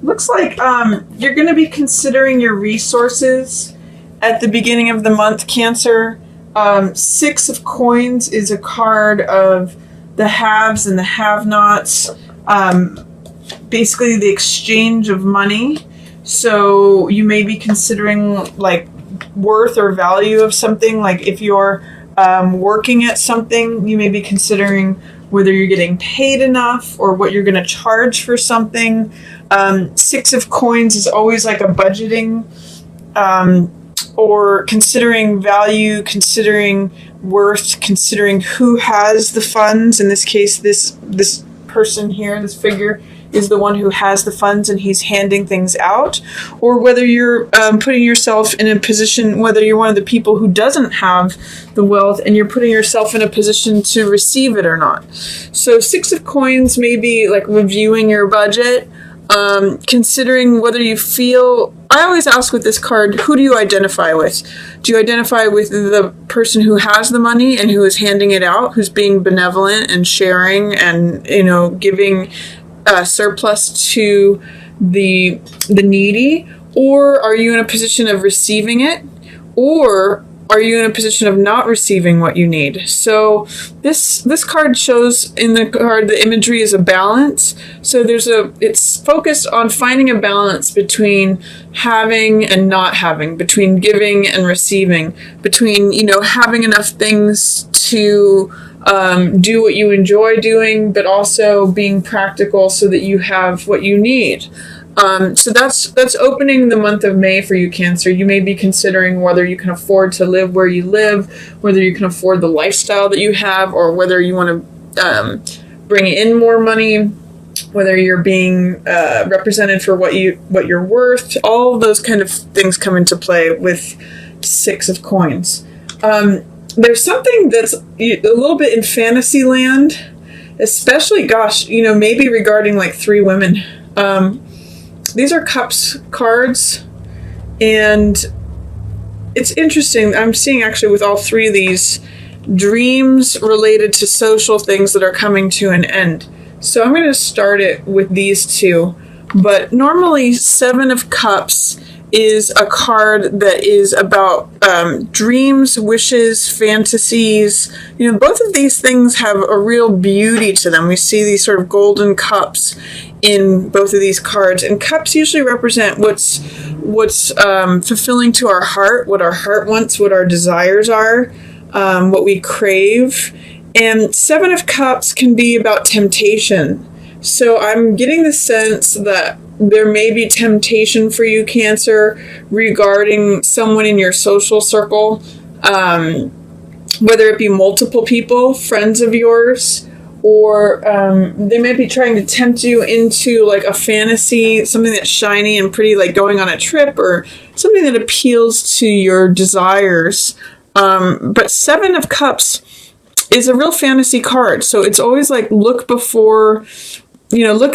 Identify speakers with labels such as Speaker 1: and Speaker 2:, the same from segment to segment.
Speaker 1: Looks like you're going to be considering your resources at the beginning of the month, Cancer. Six of Coins is a card of the haves and the have-nots. Basically, the exchange of money. So you may be considering like worth or value of something. Like if you're working at something, you may be considering whether you're getting paid enough or what you're going to charge for something. Six of Coins is always like a budgeting or considering value, considering worth, considering who has the funds. In this case, this person here, this figure, is the one who has the funds and he's handing things out, or whether you're putting yourself in a position, whether you're one of the people who doesn't have the wealth and you're putting yourself in a position to receive it or not. So Six of Coins may be like reviewing your budget, considering whether you feel, I always ask with this card, who do you identify with? Do you identify with the person who has the money and who is handing it out, who's being benevolent and sharing and, giving surplus to the needy? Or are you in a position of receiving it? Or are you in a position of not receiving what you need? So this card shows in the card the imagery is a balance. So it's focused on finding a balance between having and not having, between giving and receiving, between having enough things to do what you enjoy doing, but also being practical so that you have what you need. So that's opening the month of May for you, Cancer. You may be considering whether you can afford to live where you live, whether you can afford the lifestyle that you have, or whether you want to bring in more money, whether you're being represented for what you're worth. All of those kind of things come into play with Six of Coins. There's something that's a little bit in fantasy land, especially, maybe regarding like three women. These are Cups cards, and it's interesting. I'm seeing actually with all three of these dreams related to social things that are coming to an end. So I'm going to start it with these two. But normally Seven of Cups is a card that is about dreams, wishes, fantasies. Both of these things have a real beauty to them. We see these sort of golden cups in both of these cards, and cups usually represent what's fulfilling to our heart, what our heart wants, what our desires are, what we crave. And Seven of Cups can be about temptation. So I'm getting the sense that there may be temptation for you, Cancer, regarding someone in your social circle, whether it be multiple people, friends of yours, or they may be trying to tempt you into like a fantasy, something that's shiny and pretty, like going on a trip, or something that appeals to your desires. But Seven of Cups is a real fantasy card. So it's always like look at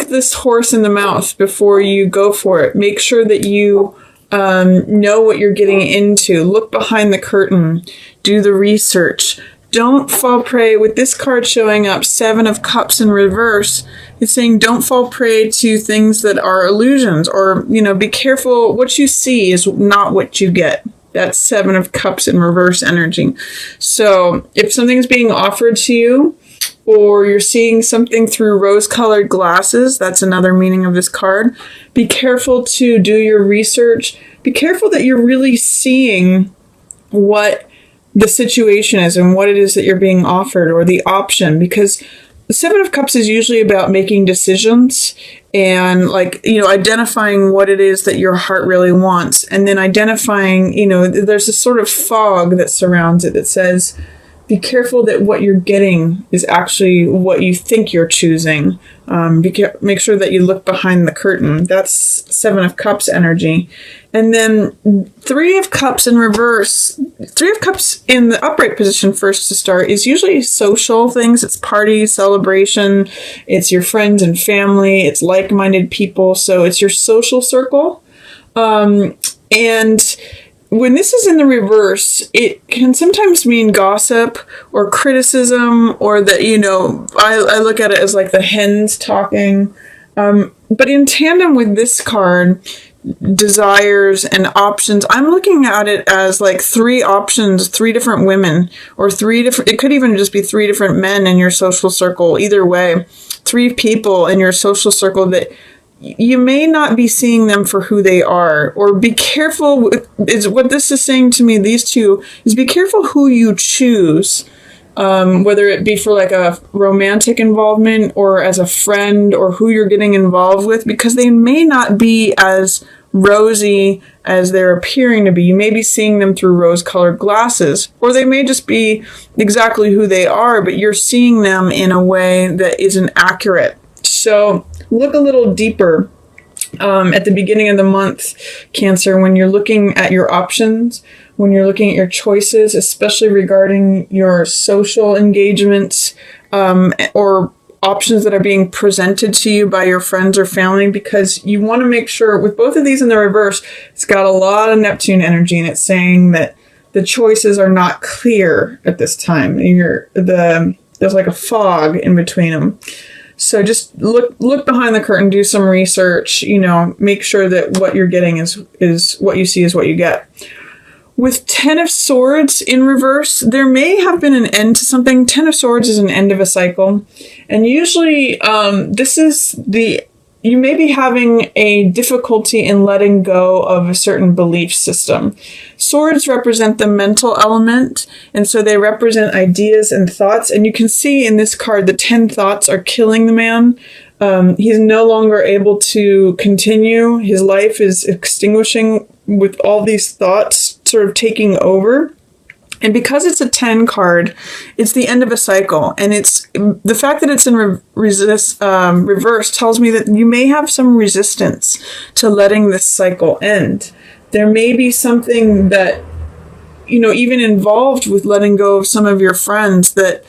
Speaker 1: this horse in the mouth before you go for it. Make sure that you know what you're getting into. Look behind the curtain. Do the research. Don't fall prey. With this card showing up, Seven of Cups in reverse, it's saying don't fall prey to things that are illusions, or, be careful. What you see is not what you get. That's Seven of Cups in reverse energy. So if something's being offered to you, or you're seeing something through rose-colored glasses, that's another meaning of this card. Be careful to do your research. Be careful that you're really seeing what the situation is and what it is that you're being offered, or the option, because the Seven of Cups is usually about making decisions and identifying what it is that your heart really wants, and then identifying, there's a sort of fog that surrounds it that says, be careful that what you're getting is actually what you think you're choosing. Make sure that you look behind the curtain. That's Seven of Cups energy. And then Three of Cups in reverse. Three of Cups in the upright position first to start is usually social things. It's party, celebration. It's your friends and family. It's like-minded people. So it's your social circle. And when this is in the reverse, it can sometimes mean gossip or criticism, or that, I look at it as like the hens talking. But in tandem with this card, desires and options, I'm looking at it as like 3 options, 3 different women, or 3 different, it could even just be 3 different men in your social circle. Either way, 3 people in your social circle that you may not be seeing them for who they are, or be careful is what this is saying to me. These 2 is be careful who you choose. Whether it be for like a romantic involvement or as a friend, or who you're getting involved with, because they may not be as rosy as they're appearing to be. You may be seeing them through rose-colored glasses, or they may just be exactly who they are, but you're seeing them in a way that isn't accurate. So look a little deeper at the beginning of the month, Cancer, when you're looking at your options, when you're looking at your choices, especially regarding your social engagements, or options that are being presented to you by your friends or family, because you want to make sure, with both of these in the reverse, it's got a lot of Neptune energy, and it's saying that the choices are not clear at this time. There's like a fog in between them. So just look behind the curtain, do some research, make sure that what you're getting is what you see is what you get. With 10 of Swords in reverse, there may have been an end to something. 10 of Swords is an end of a cycle. And usually you may be having a difficulty in letting go of a certain belief system. Swords represent the mental element, and so they represent ideas and thoughts. And you can see in this card, the 10 thoughts are killing the man. He's no longer able to continue. His life is extinguishing with all these thoughts sort of taking over. And because it's a 10 card, it's the end of a cycle. And it's the fact that it's in reverse tells me that you may have some resistance to letting this cycle end. There may be something that, even involved with letting go of some of your friends that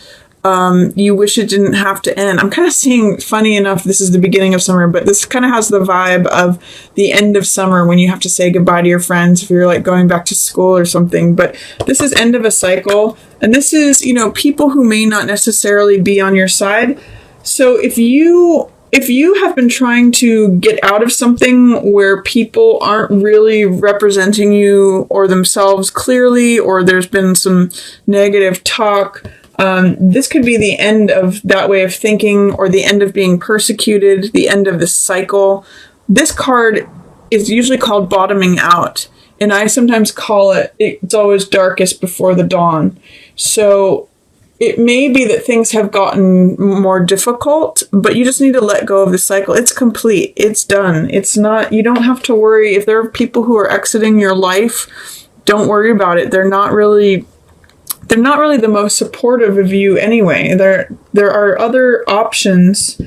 Speaker 1: you wish it didn't have to end. I'm kind of seeing, funny enough, this is the beginning of summer, but this kind of has the vibe of the end of summer when you have to say goodbye to your friends if you're like going back to school or something. But this is end of a cycle. And this is, people who may not necessarily be on your side. So if you have been trying to get out of something where people aren't really representing you or themselves clearly, or there's been some negative talk, this could be the end of that way of thinking, or the end of being persecuted, the end of this cycle. This card is usually called bottoming out, and I sometimes call it's always darkest before the dawn. So it may be that things have gotten more difficult, but you just need to let go of the cycle. It's complete. It's done. It's not, you don't have to worry. If there are people who are exiting your life, don't worry about it. They're not really the most supportive of you anyway. There are other options.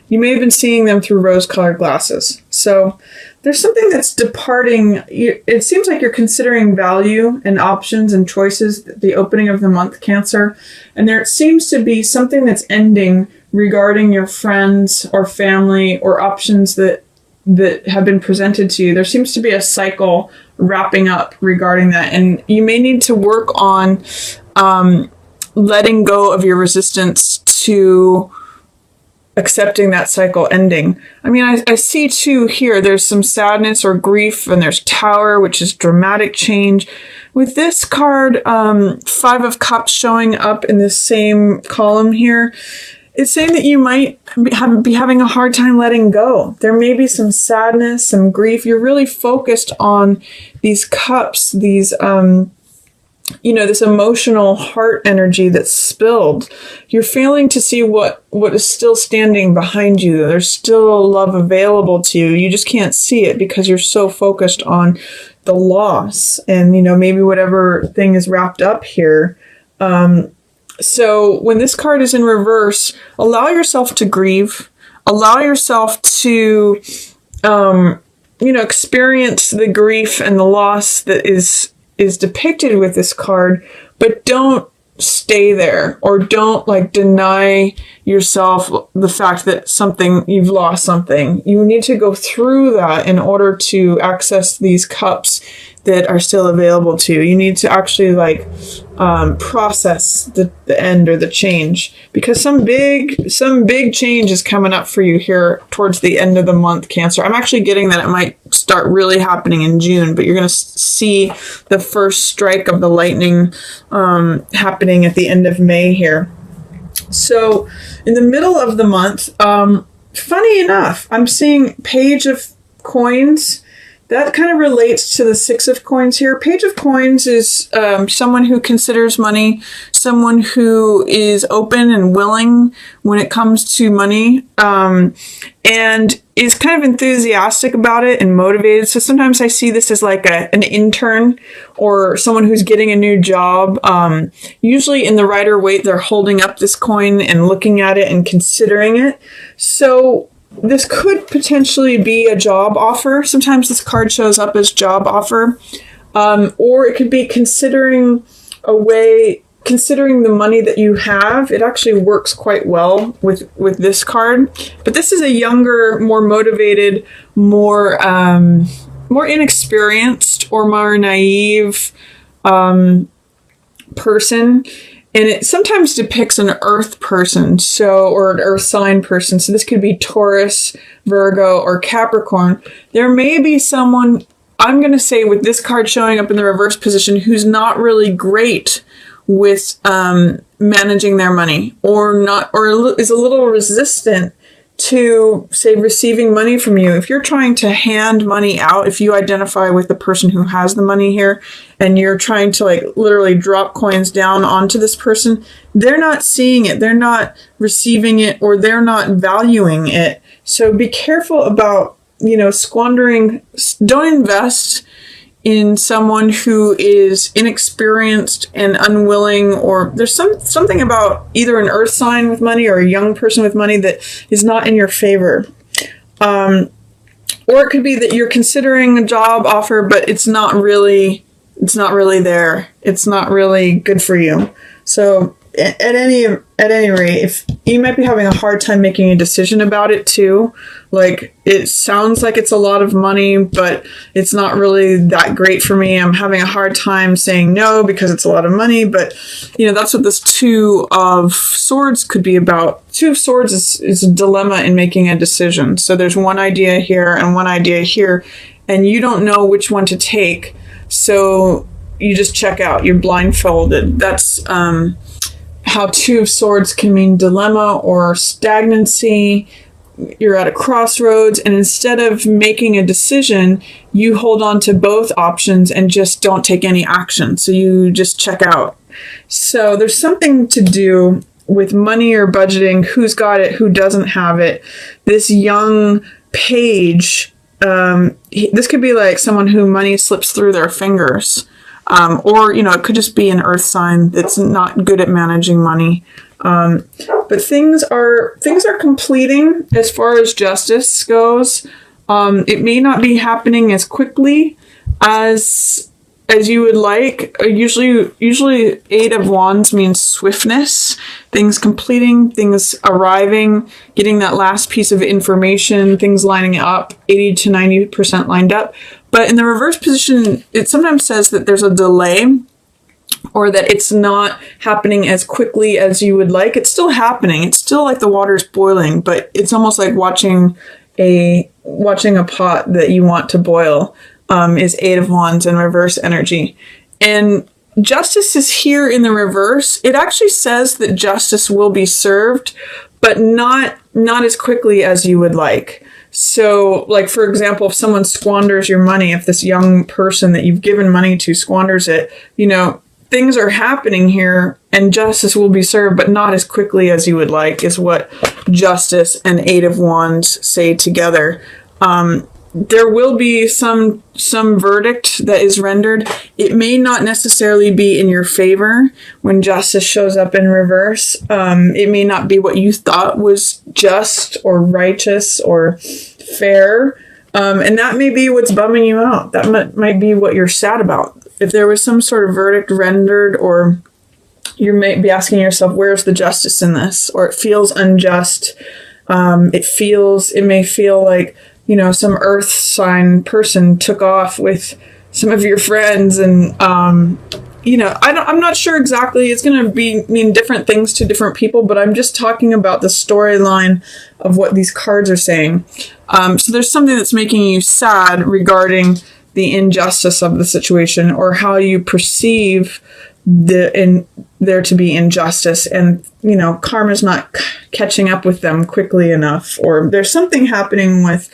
Speaker 1: You may have been seeing them through rose-colored glasses. So there's something that's departing. It seems like you're considering value and options and choices at the opening of the month, Cancer. And there seems to be something that's ending regarding your friends or family, or options that have been presented to you. There seems to be a cycle wrapping up regarding that. And you may need to work on letting go of your resistance to accepting that cycle ending. I mean, I see too here, there's some sadness or grief, and there's Tower, which is dramatic change. With this card, 5 of Cups showing up in the same column here, it's saying that you might be having a hard time letting go. There may be some sadness, some grief. You're really focused on these cups, these this emotional heart energy that's spilled. You're failing to see what is still standing behind you. There's still love available to you. You just can't see it because you're so focused on the loss and, maybe whatever thing is wrapped up here. So when this card is in reverse, allow yourself to grieve. Allow yourself to, experience the grief and the loss that is depicted with this card, but don't stay there, or don't deny yourself the fact that you've lost something. You need to go through that in order to access these cups that are still available to you. You need to actually process the end or the change, because some big change is coming up for you here towards the end of the month, Cancer. I'm actually getting that it might start really happening in June, but you're going to see the first strike of the lightning happening at the end of May here. So in the middle of the month, funny enough, I'm seeing Page of Coins. That kind of relates to the Six of Coins here. Page of Coins is someone who considers money, someone who is open and willing when it comes to money, and is kind of enthusiastic about it and motivated. So sometimes I see this as like an intern or someone who's getting a new job. Usually in the Rider-Waite, they're holding up this coin and looking at it and considering it. So this could potentially be a job offer. Sometimes this card shows up as job offer. Or it could be considering the money that you have. It actually works quite well with this card. But this is a younger, more motivated, more inexperienced or more naive person. And it sometimes depicts an earth person, or an earth sign person. So this could be Taurus, Virgo, or Capricorn. There may be someone, I'm going to say with this card showing up in the reverse position, who's not really great with managing their money, or is a little resistant to, say, receiving money from you. If you're trying to hand money out, if you identify with the person who has the money here and you're trying to like literally drop coins down onto this person, they're not seeing it, they're not receiving it, or they're not valuing it. So be careful about, squandering. Don't invest in someone who is inexperienced and unwilling, or there's something about either an earth sign with money or a young person with money that is not in your favor. Or it could be that you're considering a job offer, but it's not really there. It's not really good for you. So at any rate, if you might be having a hard time making a decision about it too, like it sounds like it's a lot of money, but it's not really that great for me. I'm having a hard time saying no because it's a lot of money, but that's what this Two of Swords could be about. Two of Swords is a dilemma in making a decision. So there's one idea here and one idea here, and you don't know which one to take. So you just check out. You're blindfolded. That's how Two of Swords can mean dilemma or stagnancy. You're at a crossroads, and instead of making a decision, you hold on to both options and just don't take any action. So you just check out. So there's something to do with money or budgeting, who's got it, who doesn't have it. This young page, this could be like someone who money slips through their fingers. Or, it could just be an earth sign that's not good at managing money. But things are completing as far as justice goes. It may not be happening as quickly as you would like. Usually Eight of Wands means swiftness, things completing, things arriving, getting that last piece of information, things lining up, 80 to 90% lined up. But in the reverse position, it sometimes says that there's a delay, or that it's not happening as quickly as you would like. It's still happening. It's still like the water's boiling, but it's almost like watching a pot that you want to boil. Is Eight of Wands in reverse energy. And justice is here in the reverse. It actually says that justice will be served, but not as quickly as you would like. So, like, for example, if someone squanders your money, if this young person that you've given money to squanders it, things are happening here and justice will be served, but not as quickly as you would like, is what justice and Eight of Wands say together. There will be some verdict that is rendered. It may not necessarily be in your favor when justice shows up in reverse. It may not be what you thought was just or righteous or fair. And that may be what's bumming you out. That might be what you're sad about. If there was some sort of verdict rendered, or you may be asking yourself, where's the justice in this? Or it feels unjust. It may feel like, some earth sign person took off with some of your friends and I'm not sure exactly. It's going to mean different things to different people, but I'm just talking about the storyline of what these cards are saying. So there's something that's making you sad regarding the injustice of the situation, or how you perceive there to be injustice, and karma's not catching up with them quickly enough, or there's something happening with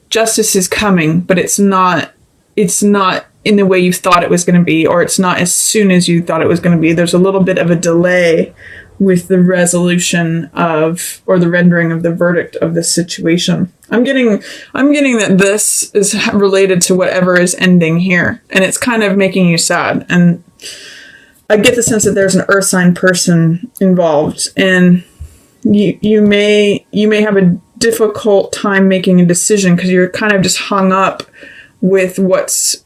Speaker 1: justice is coming, but it's not in the way you thought it was going to be, or it's not as soon as you thought it was going to be. There's a little bit of a delay with the resolution of, or the rendering of the verdict of this situation. I'm getting that this is related to whatever is ending here, and it's kind of making you sad. And I get the sense that there's an earth sign person involved, and you may have a difficult time making a decision because you're kind of just hung up with what's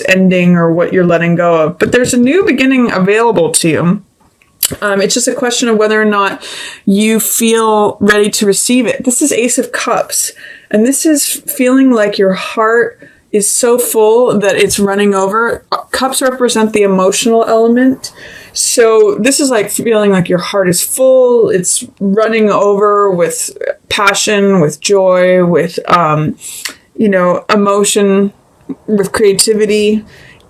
Speaker 1: ending or what you're letting go of. But there's a new beginning available to you. It's just a question of whether or not you feel ready to receive it. This is Ace of Cups, and this is feeling like your heart is so full that it's running over. Cups represent the emotional element. So this is like feeling like your heart is full. It's running over with passion, with joy, with, emotion, with creativity.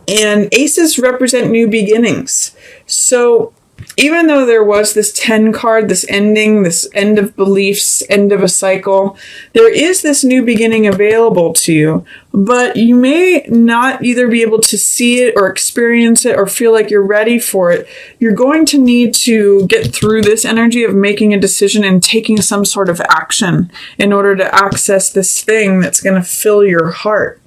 Speaker 1: And aces represent new beginnings. So even though there was this 10 card, this ending, this end of beliefs, end of a cycle, there is this new beginning available to you, but you may not either be able to see it or experience it or feel like you're ready for it. You're going to need to get through this energy of making a decision and taking some sort of action in order to access this thing that's going to fill your heart.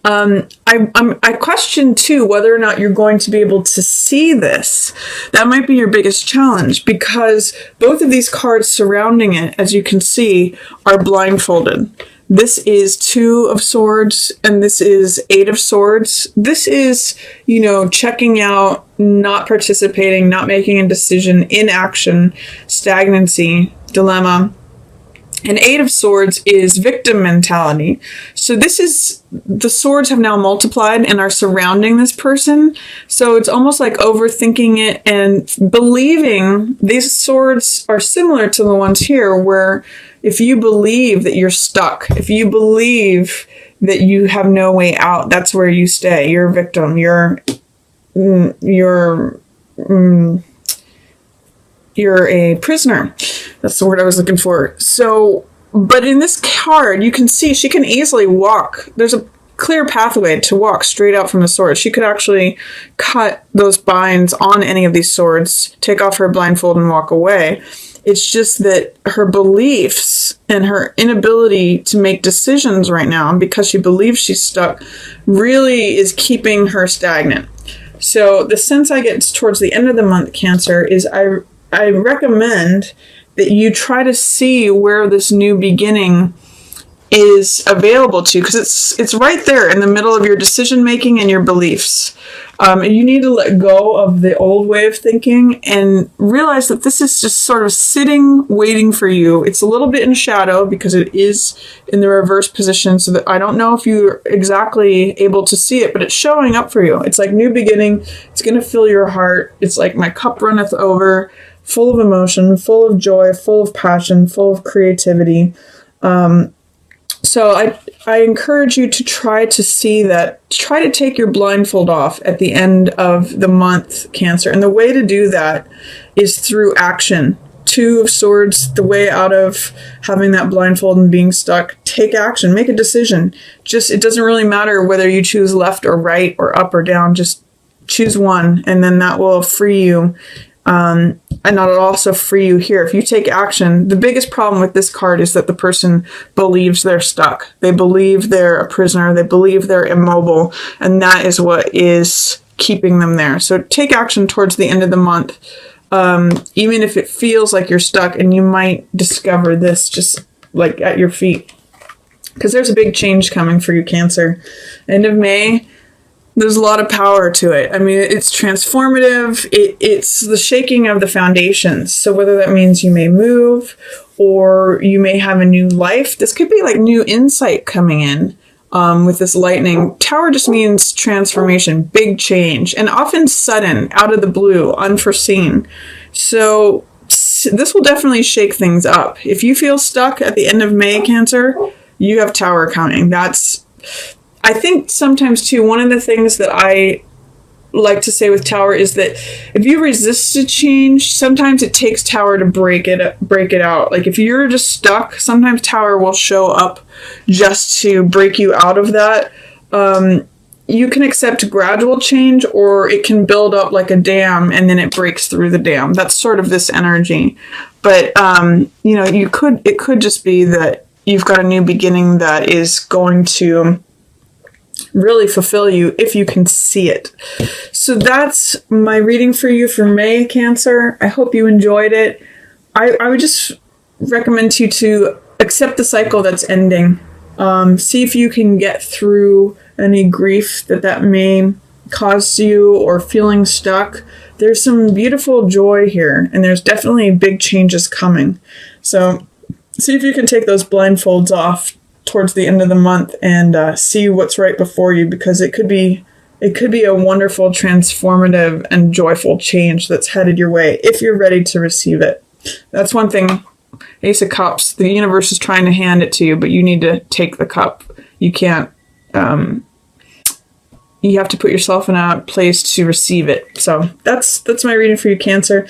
Speaker 1: I question too whether or not you're going to be able to see this. That might be your biggest challenge, because both of these cards surrounding it, as you can see, are blindfolded. This is 2 of Swords, and this is 8 of Swords. This is, checking out, not participating, not making a decision, inaction, stagnancy, dilemma. And 8 of Swords is victim mentality. So the swords have now multiplied and are surrounding this person. So it's almost like overthinking it and believing. These swords are similar to the ones here, where if you believe that you're stuck, if you believe that you have no way out, that's where you stay. You're a victim. You're a prisoner. That's the word I was looking for. So, but in this card, you can see she can easily walk. There's a clear pathway to walk straight out from the sword. She could actually cut those binds on any of these swords, take off her blindfold, and walk away. It's just that her beliefs and her inability to make decisions right now, because she believes she's stuck, really is keeping her stagnant. So the sense I get towards the end of the month, Cancer, is I recommend that you try to see where this new beginning is available to, because it's right there in the middle of your decision making and your beliefs. You need to let go of the old way of thinking and realize that this is just sort of sitting, waiting for you. It's a little bit in shadow because it is in the reverse position, so that I don't know if you're exactly able to see it, but it's showing up for you. It's like new beginning. It's going to fill your heart. It's like my cup runneth over, full of emotion, full of joy, full of passion, full of creativity. So I encourage you to try to see that, try to take your blindfold off at the end of the month, Cancer. And the way to do that is through action. 2 of Swords, the way out of having that blindfold and being stuck. Take action, make a decision. It doesn't really matter whether you choose left or right or up or down, just choose one, and then that will free you. And that'll also free you here. If you take action, the biggest problem with this card is that the person believes they're stuck. They believe they're a prisoner. They believe they're immobile. And that is what is keeping them there. So take action towards the end of the month. Even if it feels like you're stuck, and you might discover this just like at your feet. Because there's a big change coming for you, Cancer. End of May. There's a lot of power to it. I mean, it's transformative. It's the shaking of the foundations. So whether that means you may move or you may have a new life, this could be like new insight coming in. with this lightning. Tower just means transformation, big change, and often sudden, out of the blue, unforeseen. So this will definitely shake things up. If you feel stuck at the end of May, Cancer, you have Tower coming. I think sometimes too, one of the things that I like to say with Tower is that if you resist a change, sometimes it takes Tower to break it out. Like if you're just stuck, sometimes Tower will show up just to break you out of that. You can accept gradual change, or it can build up like a dam and then it breaks through the dam. That's sort of this energy. But it could just be that you've got a new beginning that is going to really fulfill you if you can see it. So that's my reading for you for May, Cancer. I hope you enjoyed it. I would just recommend to you to accept the cycle that's ending. See if you can get through any grief that may cause you, or feeling stuck. There's some beautiful joy here, and there's definitely big changes coming. So see if you can take those blindfolds off towards the end of the month and see what's right before you, because it could be a wonderful, transformative, and joyful change that's headed your way if you're ready to receive it. That's one thing. Ace of Cups, the universe is trying to hand it to you, but you need to take the cup. You can't, you have to put yourself in a place to receive it. So that's my reading for you, Cancer.